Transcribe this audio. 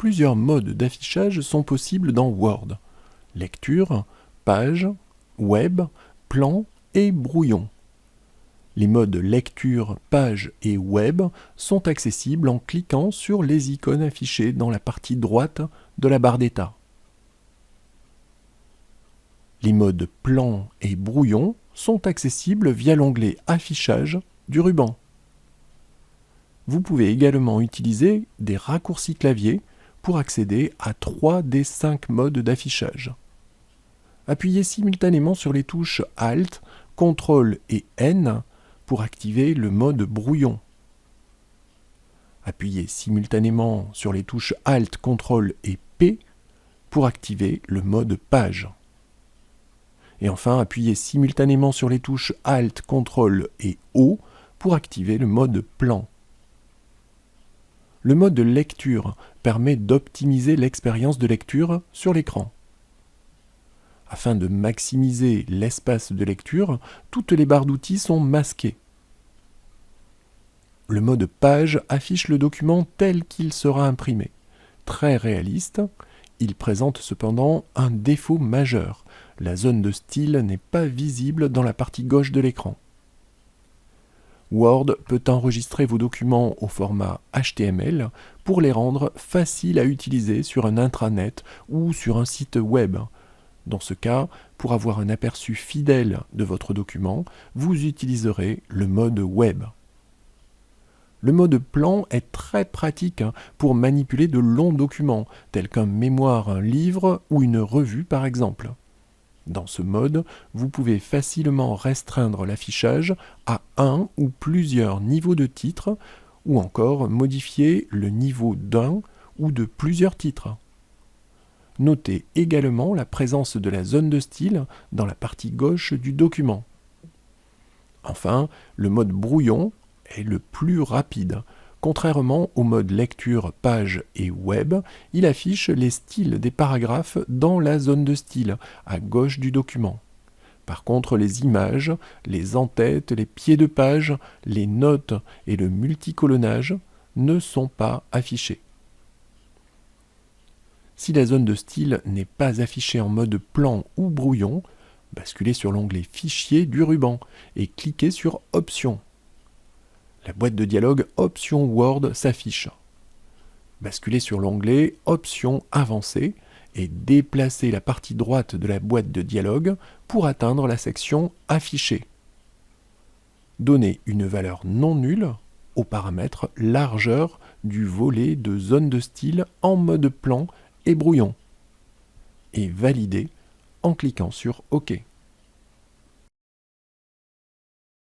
Plusieurs modes d'affichage sont possibles dans Word. Lecture, page, web, plan et brouillon. Les modes lecture, page et web sont accessibles en cliquant sur les icônes affichées dans la partie droite de la barre d'état. Les modes plan et brouillon sont accessibles via l'onglet Affichage du ruban. Vous pouvez également utiliser des raccourcis clavier pour accéder à 3 des 5 modes d'affichage. Appuyez simultanément sur les touches Alt, CTRL et N pour activer le mode brouillon. Appuyez simultanément sur les touches Alt, CTRL et P pour activer le mode page. Et enfin, appuyez simultanément sur les touches Alt, CTRL et O pour activer le mode plan. Le mode lecture permet d'optimiser l'expérience de lecture sur l'écran. Afin de maximiser l'espace de lecture, toutes les barres d'outils sont masquées. Le mode page affiche le document tel qu'il sera imprimé. Très réaliste, il présente cependant un défaut majeur. La zone de style n'est pas visible dans la partie gauche de l'écran. Word peut enregistrer vos documents au format HTML pour les rendre faciles à utiliser sur un intranet ou sur un site web. Dans ce cas, pour avoir un aperçu fidèle de votre document, vous utiliserez le mode web. Le mode plan est très pratique pour manipuler de longs documents, tels qu'un mémoire, un livre ou une revue par exemple. Dans ce mode, vous pouvez facilement restreindre l'affichage à un ou plusieurs niveaux de titres, ou encore modifier le niveau d'un ou de plusieurs titres. Notez également la présence de la zone de style dans la partie gauche du document. Enfin, le mode brouillon est le plus rapide. Contrairement au mode lecture, page et web, il affiche les styles des paragraphes dans la zone de style, à gauche du document. Par contre, les images, les en-têtes, les pieds de page, les notes et le multicolonnage ne sont pas affichés. Si la zone de style n'est pas affichée en mode plan ou brouillon, basculez sur l'onglet Fichier du ruban et cliquez sur Options. La boîte de dialogue Options Word s'affiche. Basculez sur l'onglet Options avancées et déplacez la partie droite de la boîte de dialogue pour atteindre la section Afficher. Donnez une valeur non nulle au paramètre largeur du volet de zone de style en mode plan et brouillon et validez en cliquant sur OK.